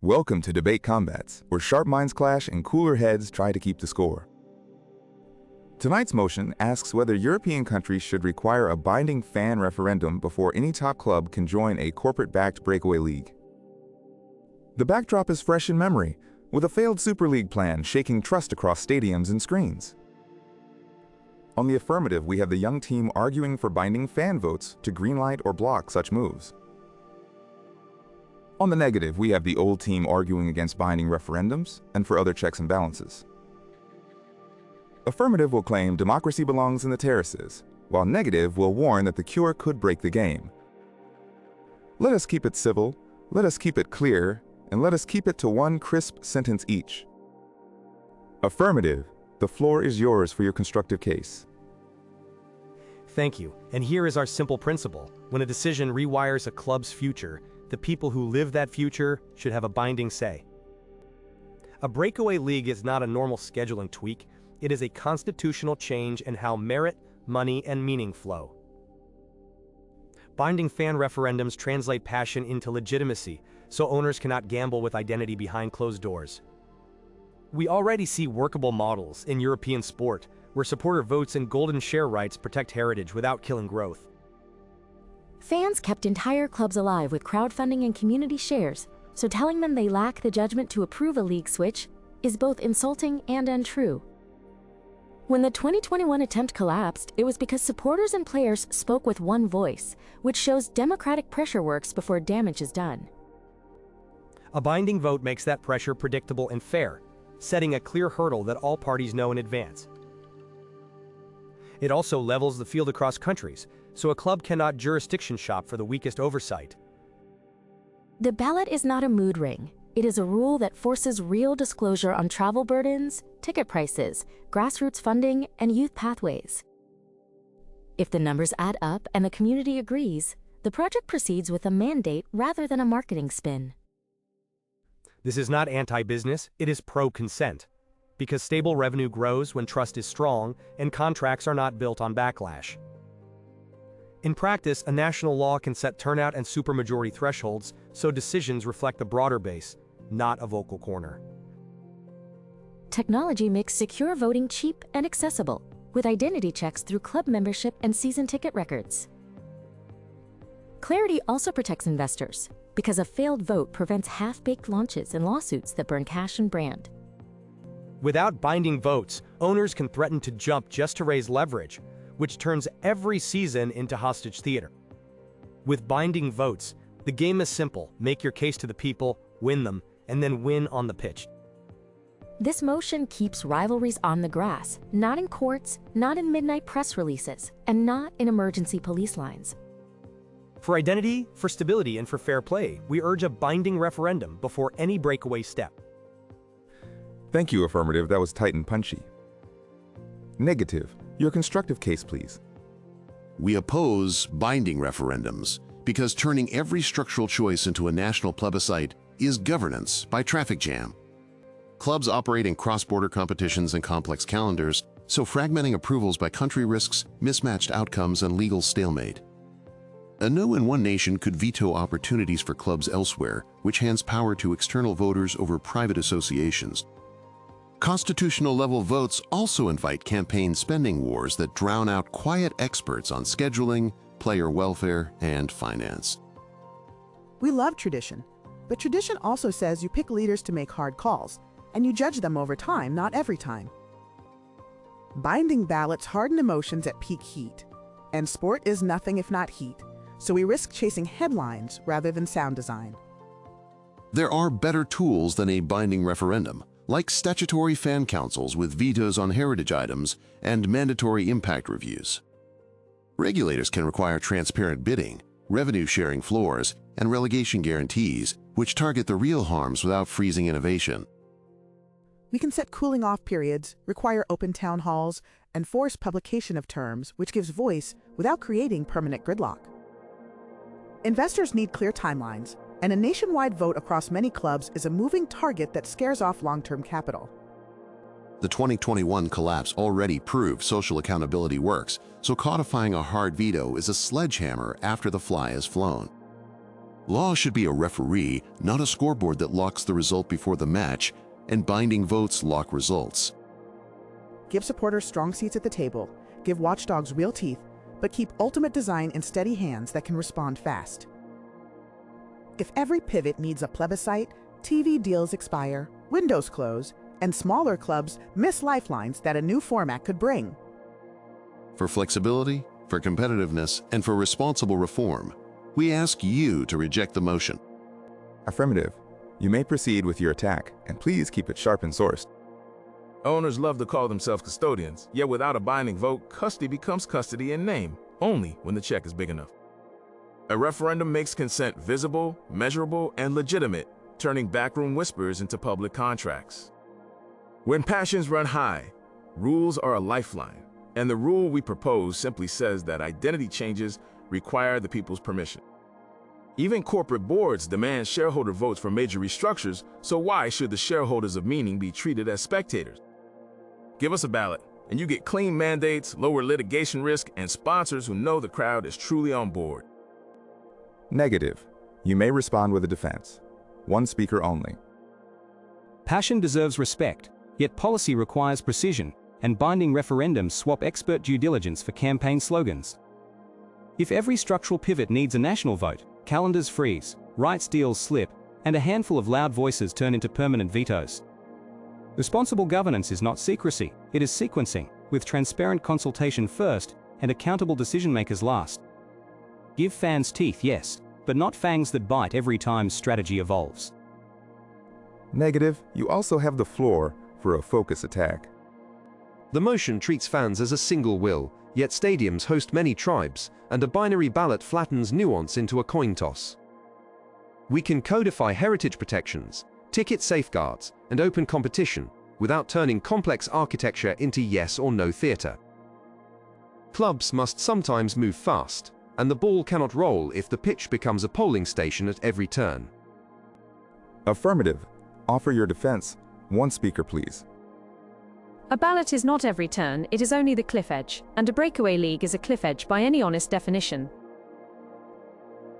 Welcome to Debate Combats, where sharp minds clash and cooler heads try to keep the score. Tonight's motion asks whether European countries should require a binding fan referendum before any top club can join a corporate-backed breakaway league. The backdrop is fresh in memory, with a failed Super League plan shaking trust across stadiums and screens. On the affirmative, we have the young team arguing for binding fan votes to greenlight or block such moves. On the negative, we have the old team arguing against binding referendums and for other checks and balances. Affirmative will claim democracy belongs in the terraces, while negative will warn that the cure could break the game. Let us keep it civil, let us keep it clear, and let us keep it to one crisp sentence each. Affirmative, the floor is yours for your constructive case. Thank you, and here is our simple principle. When a decision rewires a club's future, the people who live that future should have a binding say. A breakaway league is not a normal scheduling tweak, it is a constitutional change in how merit, money, and meaning flow. Binding fan referendums translate passion into legitimacy, so owners cannot gamble with identity behind closed doors. We already see workable models in European sport, where supporter votes and golden share rights protect heritage without killing growth. Fans kept entire clubs alive with crowdfunding and community shares, so telling them they lack the judgment to approve a league switch is both insulting and untrue. When the 2021 attempt collapsed, it was because supporters and players spoke with one voice, which shows democratic pressure works before damage is done. A binding vote makes that pressure predictable and fair, setting a clear hurdle that all parties know in advance. It also levels the field across countries, so a club cannot jurisdiction shop for the weakest oversight. The ballot is not a mood ring. It is a rule that forces real disclosure on travel burdens, ticket prices, grassroots funding, and youth pathways. If the numbers add up and the community agrees, the project proceeds with a mandate rather than a marketing spin. This is not anti-business, it is pro-consent. Because stable revenue grows when trust is strong and contracts are not built on backlash. In practice, a national law can set turnout and supermajority thresholds so decisions reflect the broader base, not a vocal corner. Technology makes secure voting cheap and accessible, with identity checks through club membership and season ticket records. Clarity also protects investors, because a failed vote prevents half-baked launches and lawsuits that burn cash and brand. Without binding votes, owners can threaten to jump just to raise leverage, which turns every season into hostage theater. With binding votes, the game is simple: make your case to the people, win them, and then win on the pitch. This motion keeps rivalries on the grass, not in courts, not in midnight press releases, and not in emergency police lines. For identity, for stability, and for fair play, we urge a binding referendum before any breakaway step. Thank you, affirmative, that was tight and punchy. Negative, your constructive case, please. We oppose binding referendums because turning every structural choice into a national plebiscite is governance by traffic jam. Clubs operate in cross-border competitions and complex calendars, so fragmenting approvals by country risks mismatched outcomes and legal stalemate. A no in one nation could veto opportunities for clubs elsewhere, which hands power to external voters over private associations. Constitutional-level votes also invite campaign spending wars that drown out quiet experts on scheduling, player welfare, and finance. We love tradition, but tradition also says you pick leaders to make hard calls, and you judge them over time, not every time. Binding ballots harden emotions at peak heat, and sport is nothing if not heat, so we risk chasing headlines rather than sound design. There are better tools than a binding referendum, like statutory fan councils with vetoes on heritage items and mandatory impact reviews. Regulators can require transparent bidding, revenue-sharing floors, and relegation guarantees, which target the real harms without freezing innovation. We can set cooling-off periods, require open town halls, and force publication of terms, which gives voice without creating permanent gridlock. Investors need clear timelines, and a nationwide vote across many clubs is a moving target that scares off long-term capital. The 2021 collapse already proved social accountability works, so codifying a hard veto is a sledgehammer after the fly is flown. Law should be a referee, not a scoreboard that locks the result before the match, and binding votes lock results. Give supporters strong seats at the table, give watchdogs real teeth, but keep ultimate design in steady hands that can respond fast. If every pivot needs a plebiscite, TV deals expire, windows close, and smaller clubs miss lifelines that a new format could bring. For flexibility, for competitiveness, and for responsible reform, we ask you to reject the motion. Affirmative. You may proceed with your attack, and please keep it sharp and sourced. Owners love to call themselves custodians, yet without a binding vote, custody becomes custody in name, only when the check is big enough. A referendum makes consent visible, measurable, and legitimate, turning backroom whispers into public contracts. When passions run high, rules are a lifeline, and the rule we propose simply says that identity changes require the people's permission. Even corporate boards demand shareholder votes for major restructures, so why should the shareholders of meaning be treated as spectators? Give us a ballot, and you get clean mandates, lower litigation risk, and sponsors who know the crowd is truly on board. Negative. You may respond with a defense. One speaker only. Passion deserves respect, yet policy requires precision, and binding referendums swap expert due diligence for campaign slogans. If every structural pivot needs a national vote, calendars freeze, rights deals slip, and a handful of loud voices turn into permanent vetoes. Responsible governance is not secrecy, it is sequencing, with transparent consultation first and accountable decision-makers last. Give fans teeth, yes, but not fangs that bite every time strategy evolves. Negative. You also have the floor for a focus attack. The motion treats fans as a single will, yet stadiums host many tribes, and a binary ballot flattens nuance into a coin toss. We can codify heritage protections, ticket safeguards, and open competition without turning complex architecture into yes or no theater. Clubs must sometimes move fast, and the ball cannot roll if the pitch becomes a polling station at every turn. Affirmative. Offer your defense. One speaker, please. A ballot is not every turn, it is only the cliff edge, and a breakaway league is a cliff edge by any honest definition.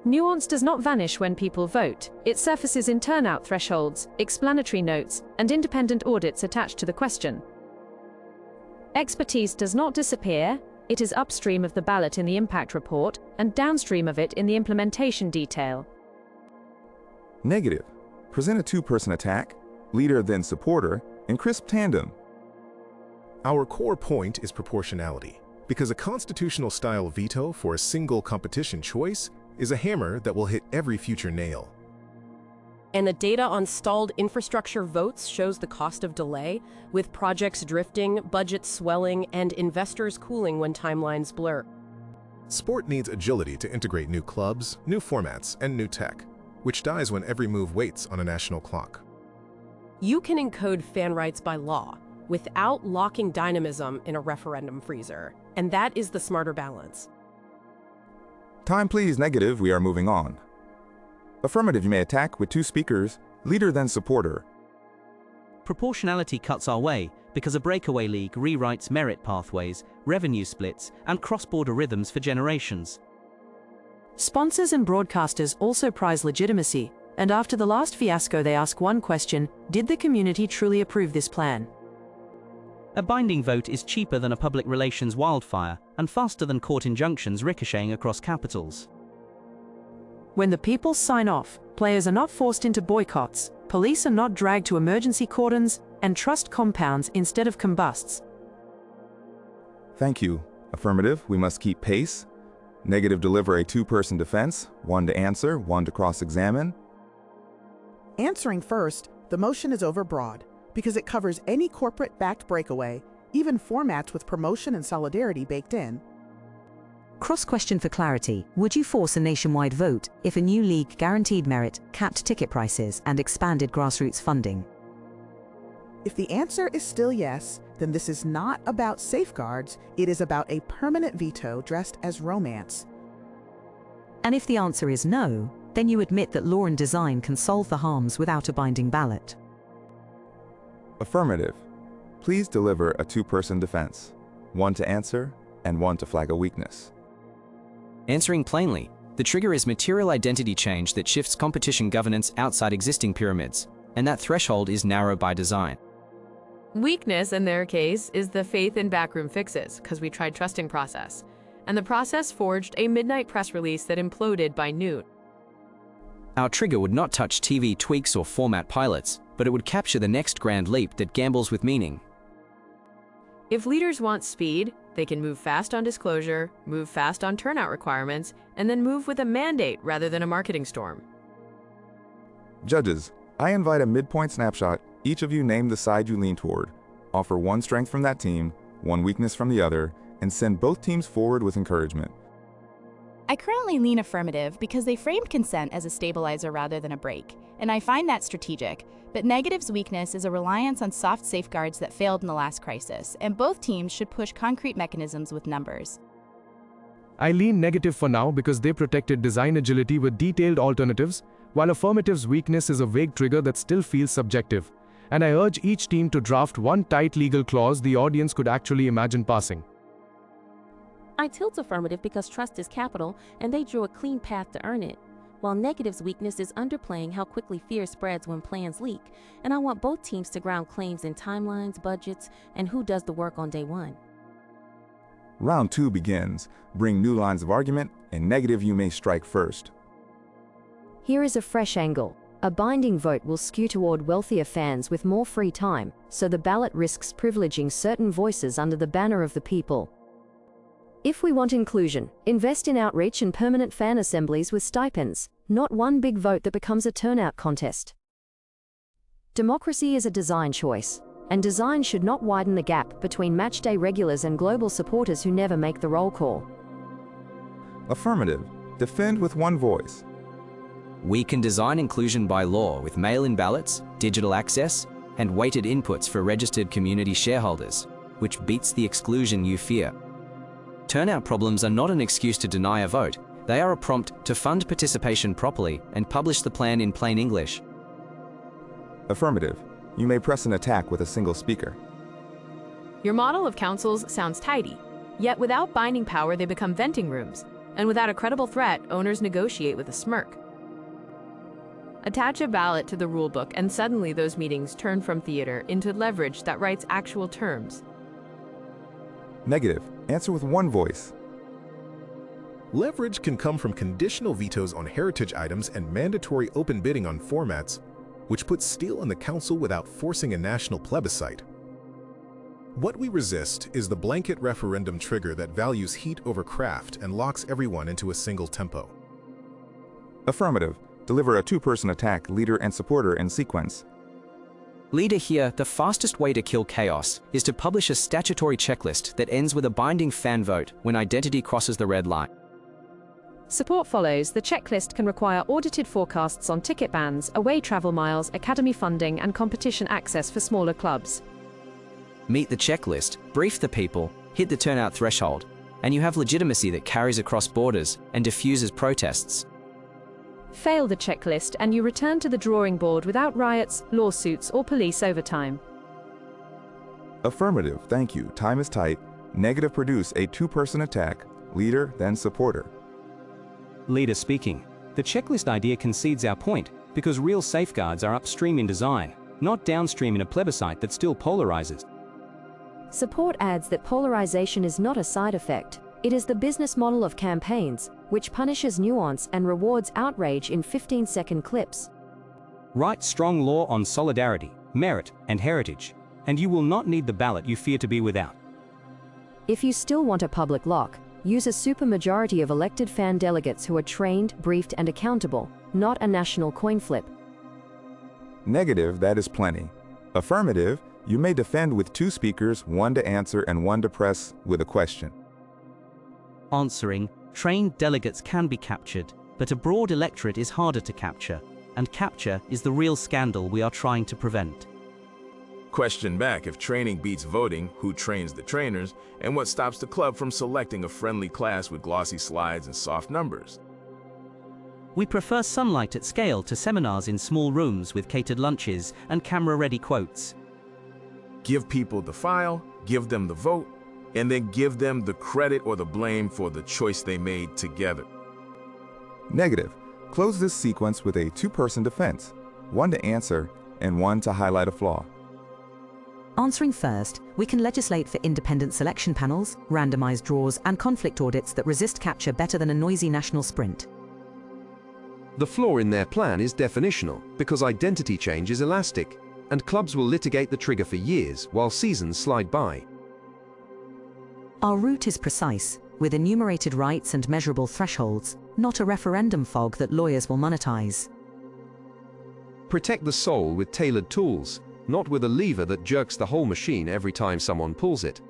Nuance does not vanish when people vote, it surfaces in turnout thresholds, explanatory notes, and independent audits attached to the question. Expertise does not disappear, it is upstream of the ballot in the impact report, and downstream of it in the implementation detail. Negative. Present a two-person attack, leader then supporter, in crisp tandem. Our core point is proportionality, because a constitutional-style veto for a single competition choice is a hammer that will hit every future nail. And the data on stalled infrastructure votes shows the cost of delay, with projects drifting, budgets swelling, and investors cooling when timelines blur. Sport needs agility to integrate new clubs, new formats, and new tech, which dies when every move waits on a national clock. You can encode fan rights by law, without locking dynamism in a referendum freezer, and that is the smarter balance. Time please, negative, we are moving on. Affirmative, you may attack with two speakers, leader then supporter. Proportionality cuts our way because a breakaway league rewrites merit pathways, revenue splits, and cross-border rhythms for generations. Sponsors and broadcasters also prize legitimacy, and after the last fiasco they ask one question: did the community truly approve this plan? A binding vote is cheaper than a public relations wildfire and faster than court injunctions ricocheting across capitals. When the people sign off, players are not forced into boycotts, police are not dragged to emergency cordons, and trust compounds instead of combusts. Thank you. Affirmative, we must keep pace. Negative, deliver a two-person defense, one to answer, one to cross-examine. Answering first, the motion is overbroad because it covers any corporate-backed breakaway, even formats with promotion and solidarity baked in. Cross-question for clarity: would you force a nationwide vote if a new league guaranteed merit, capped ticket prices, and expanded grassroots funding? If the answer is still yes, then this is not about safeguards, it is about a permanent veto dressed as romance. And if the answer is no, then you admit that law and design can solve the harms without a binding ballot. Affirmative. Please deliver a two-person defense, one to answer and one to flag a weakness. Answering plainly, The trigger is material identity change that shifts competition governance outside existing pyramids, and that threshold is narrow by design. Weakness, in their case, is the faith in backroom fixes, because we tried trusting process. And the process forged a midnight press release that imploded by noon. Our trigger would not touch TV tweaks or format pilots, but it would capture the next grand leap that gambles with meaning. If leaders want speed, they can move fast on disclosure, move fast on turnout requirements, and then move with a mandate rather than a marketing storm. Judges, I invite a midpoint snapshot. Each of you name the side you lean toward, offer one strength from that team, one weakness from the other, and send both teams forward with encouragement. I currently lean affirmative because they framed consent as a stabilizer rather than a break, and I find that strategic. But negative's weakness is a reliance on soft safeguards that failed in the last crisis, and both teams should push concrete mechanisms with numbers. I lean negative for now because they protected design agility with detailed alternatives, while affirmative's weakness is a vague trigger that still feels subjective. And I urge each team to draft one tight legal clause the audience could actually imagine passing. I tilt affirmative because trust is capital and they drew a clean path to earn it, while negative's weakness is underplaying how quickly fear spreads when plans leak, and I want both teams to ground claims in timelines, budgets, and who does the work on day one. Round 2 begins. Bring new lines of argument, and negative you may strike first. Here is a fresh angle. A binding vote will skew toward wealthier fans with more free time, so the ballot risks privileging certain voices under the banner of the people. If we want inclusion, invest in outreach and permanent fan assemblies with stipends, not one big vote that becomes a turnout contest. Democracy is a design choice, and design should not widen the gap between matchday regulars and global supporters who never make the roll call. Affirmative. Defend with one voice. We can design inclusion by law with mail-in ballots, digital access, and weighted inputs for registered community shareholders, which beats the exclusion you fear. Turnout problems are not an excuse to deny a vote. They are a prompt to fund participation properly and publish the plan in plain English. Affirmative. You may press an attack with a single speaker. Your model of councils sounds tidy, yet without binding power they become venting rooms, and without a credible threat, owners negotiate with a smirk. Attach a ballot to the rulebook and suddenly those meetings turn from theater into leverage that writes actual terms. Negative. Answer with one voice. Leverage can come from conditional vetoes on heritage items and mandatory open bidding on formats, which puts steel in the council without forcing a national plebiscite. What we resist is the blanket referendum trigger that values heat over craft and locks everyone into a single tempo. Affirmative. Deliver a two-person attack, leader and supporter in sequence. Leader here, the fastest way to kill chaos is to publish a statutory checklist that ends with a binding fan vote when identity crosses the red line. Support follows. The checklist can require audited forecasts on ticket bans, away travel miles, academy funding, and competition access for smaller clubs. Meet the checklist, brief the people, hit the turnout threshold, and you have legitimacy that carries across borders and diffuses protests. Fail the checklist and you return to the drawing board without riots, lawsuits, or police overtime. Affirmative. Thank you. Time is tight. Negative. Produce a two-person attack, leader then supporter. Leader speaking. The checklist idea concedes our point because real safeguards are upstream in design, not downstream in a plebiscite that still polarizes. Support adds that polarization is not a side effect. It is the business model of campaigns, which punishes nuance and rewards outrage in 15-second clips. Write strong law on solidarity, merit, and heritage, and you will not need the ballot you fear to be without. If you still want a public lock, use a supermajority of elected fan delegates who are trained, briefed, and accountable, not a national coin flip. Negative. That is plenty. Affirmative. You may defend with two speakers, one to answer and one to press with a question. Answering, trained delegates can be captured, but a broad electorate is harder to capture, and capture is the real scandal we are trying to prevent. Question back: if training beats voting, who trains the trainers, and what stops the club from selecting a friendly class with glossy slides and soft numbers? We prefer sunlight at scale to seminars in small rooms with catered lunches and camera-ready quotes. Give people the file, give them the vote, and then give them the credit or the blame for the choice they made together. Negative. Close this sequence with a two-person defense, one to answer and one to highlight a flaw. Answering first, we can legislate for independent selection panels, randomized draws, and conflict audits that resist capture better than a noisy national sprint. The flaw in their plan is definitional, because identity change is elastic, and clubs will litigate the trigger for years while seasons slide by. Our route is precise, with enumerated rights and measurable thresholds, not a referendum fog that lawyers will monetize. Protect the soul with tailored tools, not with a lever that jerks the whole machine every time someone pulls it.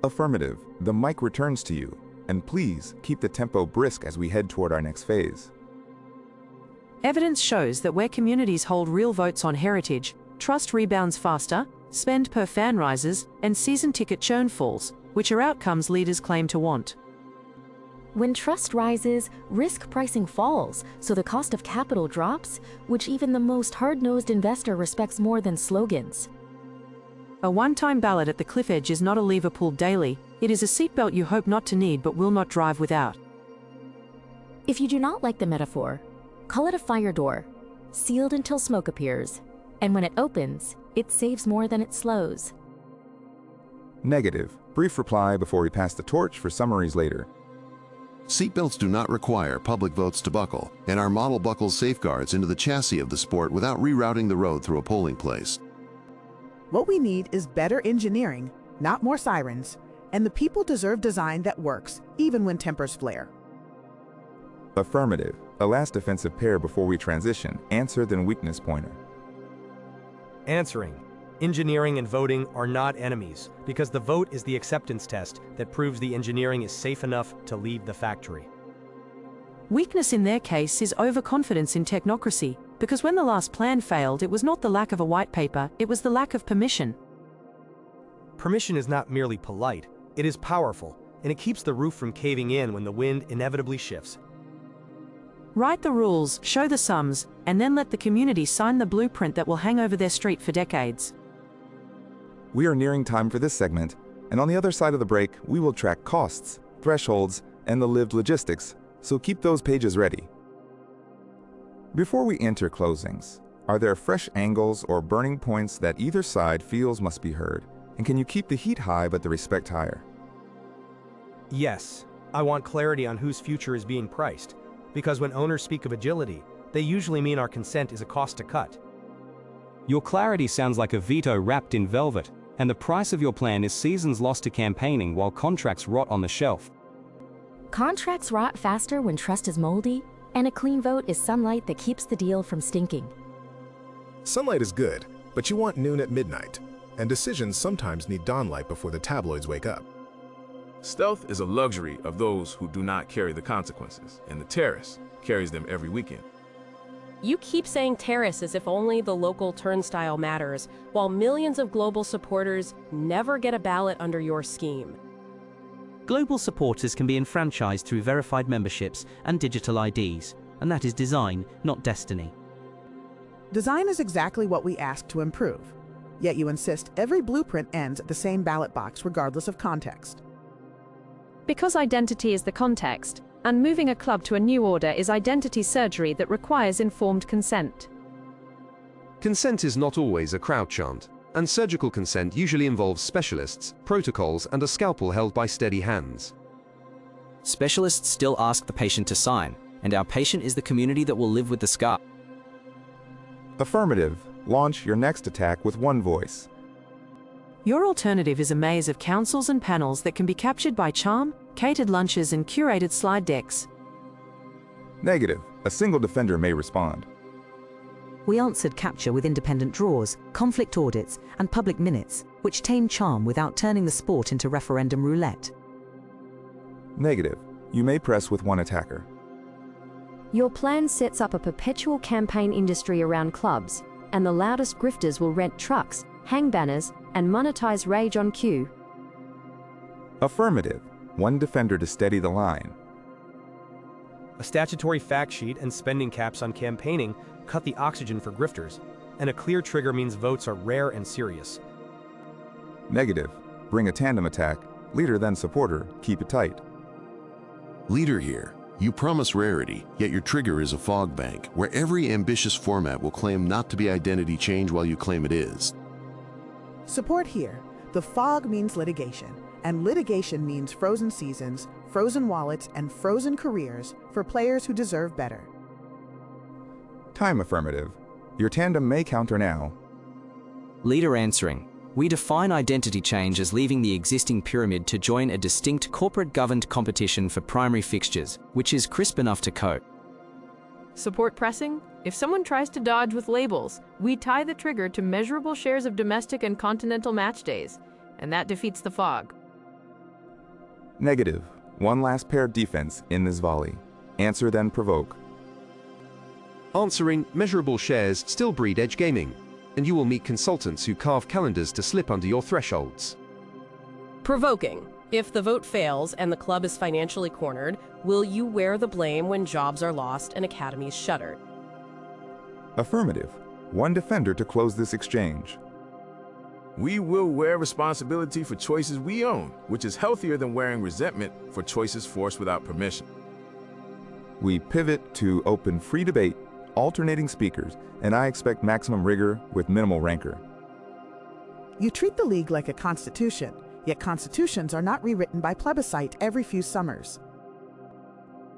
Affirmative. The mic returns to you, and please keep the tempo brisk as we head toward our next phase. Evidence shows that where communities hold real votes on heritage, trust rebounds faster, spend per fan rises, and season ticket churn falls, which are outcomes leaders claim to want. When trust rises, risk pricing falls, so the cost of capital drops, which even the most hard-nosed investor respects more than slogans. A one-time ballot at the cliff edge is not a lever pulled daily, it is a seatbelt you hope not to need but will not drive without. If you do not like the metaphor, call it a fire door, sealed until smoke appears, and when it opens, it saves more than it slows. Negative. Brief reply before we pass the torch for summaries later. Seatbelts do not require public votes to buckle, and our model buckles safeguards into the chassis of the sport without rerouting the road through a polling place. What we need is better engineering, not more sirens, and the people deserve design that works, even when tempers flare. Affirmative. A last defensive pair before we transition, answer then weakness pointer. Answering. Engineering and voting are not enemies, because the vote is the acceptance test that proves the engineering is safe enough to leave the factory. Weakness in their case is overconfidence in technocracy, because when the last plan failed, it was not the lack of a white paper, it was the lack of permission. Permission is not merely polite, it is powerful, and it keeps the roof from caving in when the wind inevitably shifts. Write the rules, show the sums, and then let the community sign the blueprint that will hang over their street for decades. We are nearing time for this segment, and on the other side of the break, we will track costs, thresholds, and the lived logistics, so keep those pages ready. Before we enter closings, are there fresh angles or burning points that either side feels must be heard, and can you keep the heat high but the respect higher? Yes, I want clarity on whose future is being priced, because when owners speak of agility, they usually mean our consent is a cost to cut. Your clarity sounds like a veto wrapped in velvet, and the price of your plan is seasons lost to campaigning while contracts rot on the shelf. Contracts rot faster when trust is moldy, and a clean vote is sunlight that keeps the deal from stinking. Sunlight is good, but you want noon at midnight, and decisions sometimes need dawnlight before the tabloids wake up. Stealth is a luxury of those who do not carry the consequences, and the terrace carries them every weekend. You keep saying terrace as if only the local turnstile matters, while millions of global supporters never get a ballot under your scheme. Global supporters can be enfranchised through verified memberships and digital IDs, and that is design, not destiny. Design is exactly what we ask to improve, yet you insist every blueprint ends at the same ballot box regardless of context. Because identity is the context, and moving a club to a new order is identity surgery that requires informed consent. Consent is not always a crowd chant, and surgical consent usually involves specialists, protocols, and a scalpel held by steady hands. Specialists still ask the patient to sign, and our patient is the community that will live with the scar. Affirmative. Launch your next attack with one voice. Your alternative is a maze of councils and panels that can be captured by charm, catered lunches, and curated slide decks. Negative. A single defender may respond. We answered capture with independent draws, conflict audits, and public minutes, which tame charm without turning the sport into referendum roulette. Negative. You may press with one attacker. Your plan sets up a perpetual campaign industry around clubs, and the loudest grifters will rent trucks, hang banners, and monetize rage on cue. Affirmative. One defender to steady the line. A statutory fact sheet and spending caps on campaigning cut the oxygen for grifters, and a clear trigger means votes are rare and serious. Negative. Bring a tandem attack. Leader then supporter. Keep it tight. Leader here. You promise rarity, yet your trigger is a fog bank, where every ambitious format will claim not to be identity change while you claim it is. Support here. The fog means litigation, and litigation means frozen seasons, frozen wallets, and frozen careers for players who deserve better. Time affirmative. Your tandem may counter now. Leader answering. We define identity change as leaving the existing pyramid to join a distinct corporate-governed competition for primary fixtures, which is crisp enough to code. Support pressing? If someone tries to dodge with labels, we tie the trigger to measurable shares of domestic and continental match days, and that defeats the fog. Negative. One last pair of defense in this volley. Answer then provoke. Answering, measurable shares still breed edge gaming, and you will meet consultants who carve calendars to slip under your thresholds. Provoking. If the vote fails and the club is financially cornered, will you wear the blame when jobs are lost and academies shuttered? Affirmative. One defender to close this exchange. We will wear responsibility for choices we own, which is healthier than wearing resentment for choices forced without permission. We pivot to open free debate, alternating speakers, and I expect maximum rigor with minimal rancor. You treat the league like a constitution, yet constitutions are not rewritten by plebiscite every few summers.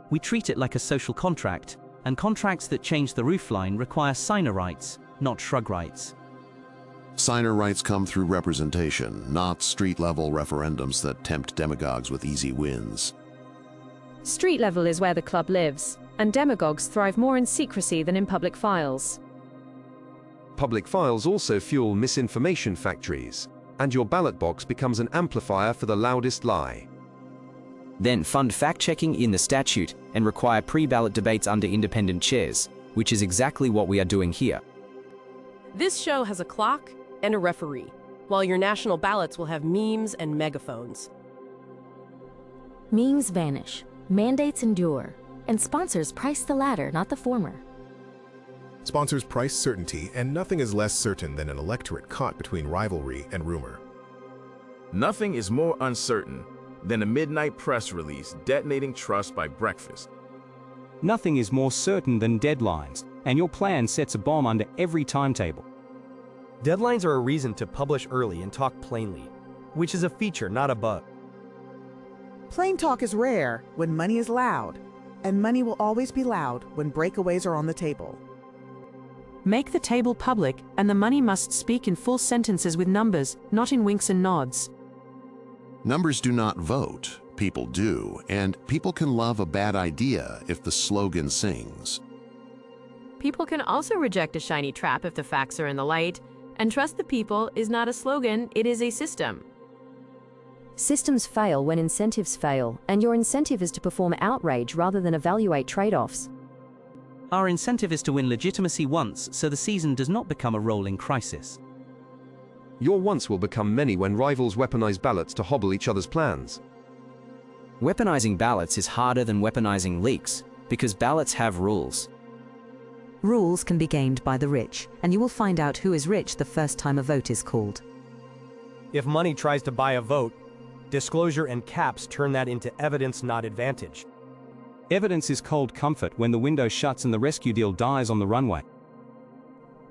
We treat it like a social contract, and contracts that change the roofline require signer rights, not shrug rights. Signer rights come through representation, not street-level referendums that tempt demagogues with easy wins. Street level is where the club lives, and demagogues thrive more in secrecy than in public files. Public files also fuel misinformation factories, and your ballot box becomes an amplifier for the loudest lie. Then fund fact-checking in the statute and require pre-ballot debates under independent chairs, which is exactly what we are doing here. This show has a clock and a referee, while your national ballots will have memes and megaphones. Memes vanish, mandates endure, and sponsors price the latter, not the former. Sponsors price certainty, and nothing is less certain than an electorate caught between rivalry and rumor. Nothing is more uncertain than a midnight press release detonating trust by breakfast. Nothing is more certain than deadlines, and your plan sets a bomb under every timetable. Deadlines are a reason to publish early and talk plainly, which is a feature, not a bug. Plain talk is rare when money is loud, and money will always be loud when breakaways are on the table. Make the table public, and the money must speak in full sentences with numbers, not in winks and nods. Numbers do not vote, people do, and people can love a bad idea if the slogan sings. People can also reject a shiny trap if the facts are in the light, and trust the people is not a slogan, it is a system. Systems fail when incentives fail, and your incentive is to perform outrage rather than evaluate trade-offs. Our incentive is to win legitimacy once, so the season does not become a rolling crisis. Your once will become many when rivals weaponize ballots to hobble each other's plans. Weaponizing ballots is harder than weaponizing leaks, because ballots have rules. Rules can be gamed by the rich, and you will find out who is rich the first time a vote is called. If money tries to buy a vote, disclosure and caps turn that into evidence, not advantage. Evidence is cold comfort when the window shuts and the rescue deal dies on the runway.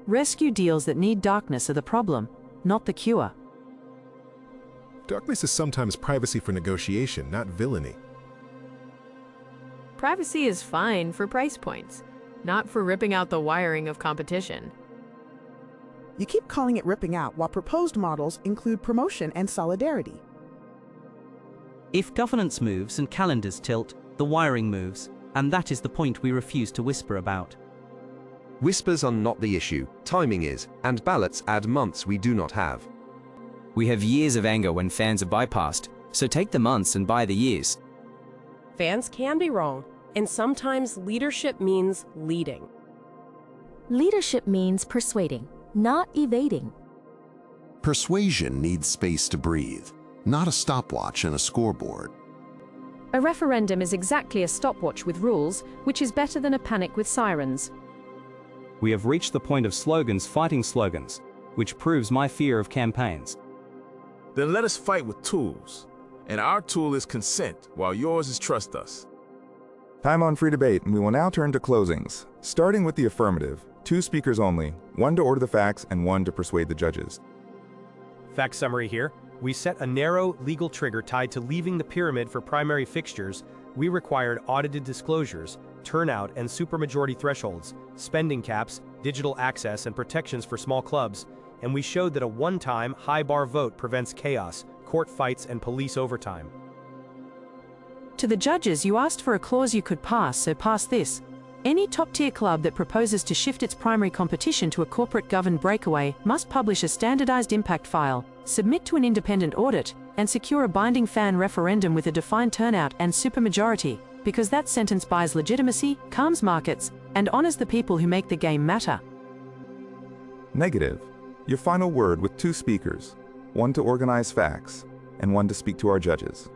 Rescue deals that need darkness are the problem, not the cure. Darkness is sometimes privacy for negotiation, not villainy. Privacy is fine for price points, not for ripping out the wiring of competition. You keep calling it ripping out while proposed models include promotion and solidarity. If governance moves and calendars tilt, the wiring moves, and that is the point we refuse to whisper about. Whispers are not the issue, timing is, and ballots add months we do not have. We have years of anger when fans are bypassed, so take the months and buy the years. Fans can be wrong, and sometimes leadership means leading. Leadership means persuading, not evading. Persuasion needs space to breathe, not a stopwatch and a scoreboard. A referendum is exactly a stopwatch with rules, which is better than a panic with sirens. We have reached the point of slogans fighting slogans, which proves my fear of campaigns. Then let us fight with tools, and our tool is consent, while yours is trust us. Time on free debate, and we will now turn to closings. Starting with the affirmative, 2 speakers only, 1 to order the facts and 1 to persuade the judges. Fact summary here. We set a narrow legal trigger tied to leaving the pyramid for primary fixtures. We required audited disclosures, turnout and supermajority thresholds, spending caps, digital access and protections for small clubs, and we showed that a one-time, high-bar vote prevents chaos, court fights and police overtime. To the judges, you asked for a clause you could pass, so pass this. Any top-tier club that proposes to shift its primary competition to a corporate-governed breakaway must publish a standardized impact file, submit to an independent audit, and secure a binding fan referendum with a defined turnout and supermajority, because that sentence buys legitimacy, calms markets, and honors the people who make the game matter. Negative. Your final word with 2 speakers, 1 to organize facts and 1 to speak to our judges.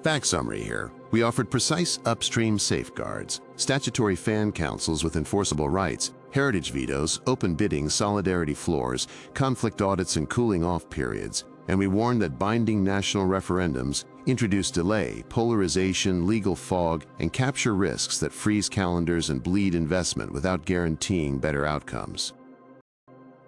Fact summary here. We offered precise upstream safeguards, statutory fan councils with enforceable rights, heritage vetoes, open bidding, solidarity floors, conflict audits and cooling off periods, and we warned that binding national referendums introduce delay, polarization, legal fog, and capture risks that freeze calendars and bleed investment without guaranteeing better outcomes.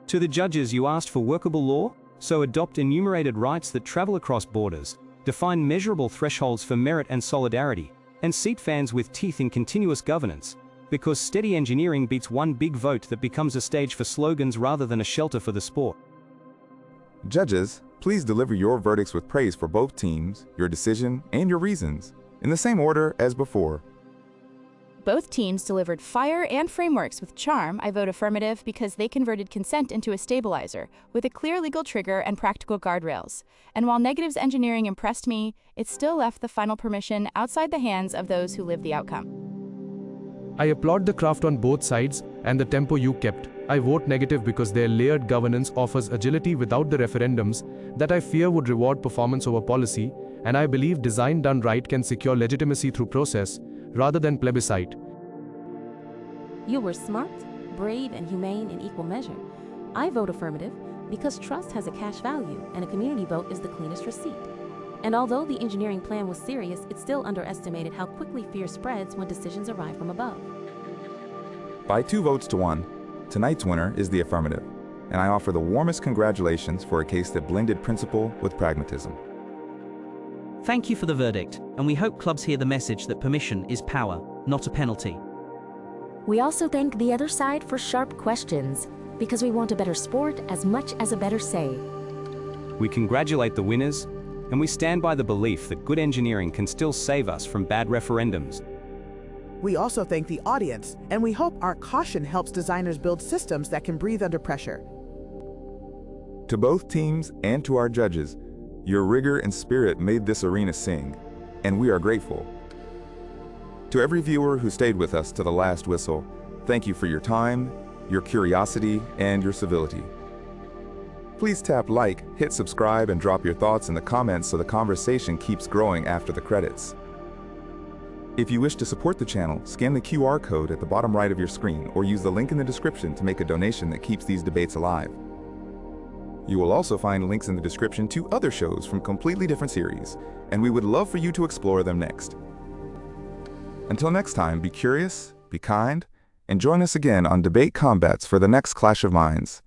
To the judges, you asked for workable law, so adopt enumerated rights that travel across borders, define measurable thresholds for merit and solidarity, and seat fans with teeth in continuous governance, because steady engineering beats one big vote that becomes a stage for slogans rather than a shelter for the sport. Judges, please deliver your verdicts with praise for both teams, your decision, and your reasons, in the same order as before. Both teams delivered fire and frameworks with charm. I vote affirmative because they converted consent into a stabilizer, with a clear legal trigger and practical guardrails. And while negatives engineering impressed me, it still left the final permission outside the hands of those who live the outcome. I applaud the craft on both sides and the tempo you kept. I vote negative because their layered governance offers agility without the referendums that I fear would reward performance over policy, and I believe design done right can secure legitimacy through process rather than plebiscite. You were smart, brave, and humane in equal measure. I vote affirmative because trust has a cash value and a community vote is the cleanest receipt. And although the engineering plan was serious, it still underestimated how quickly fear spreads when decisions arrive from above. By 2 votes to 1, tonight's winner is the affirmative, and I offer the warmest congratulations for a case that blended principle with pragmatism. Thank you for the verdict, and we hope clubs hear the message that permission is power, not a penalty. We also thank the other side for sharp questions, because we want a better sport as much as a better say. We congratulate the winners, and we stand by the belief that good engineering can still save us from bad referendums. We also thank the audience, and we hope our caution helps designers build systems that can breathe under pressure. To both teams and to our judges, your rigor and spirit made this arena sing, and we are grateful. To every viewer who stayed with us to the last whistle, thank you for your time, your curiosity, and your civility. Please tap like, hit subscribe, and drop your thoughts in the comments so the conversation keeps growing after the credits. If you wish to support the channel, scan the QR code at the bottom right of your screen or use the link in the description to make a donation that keeps these debates alive. You will also find links in the description to other shows from completely different series, and we would love for you to explore them next. Until next time, be curious, be kind, and join us again on Debate Combats for the next Clash of Minds.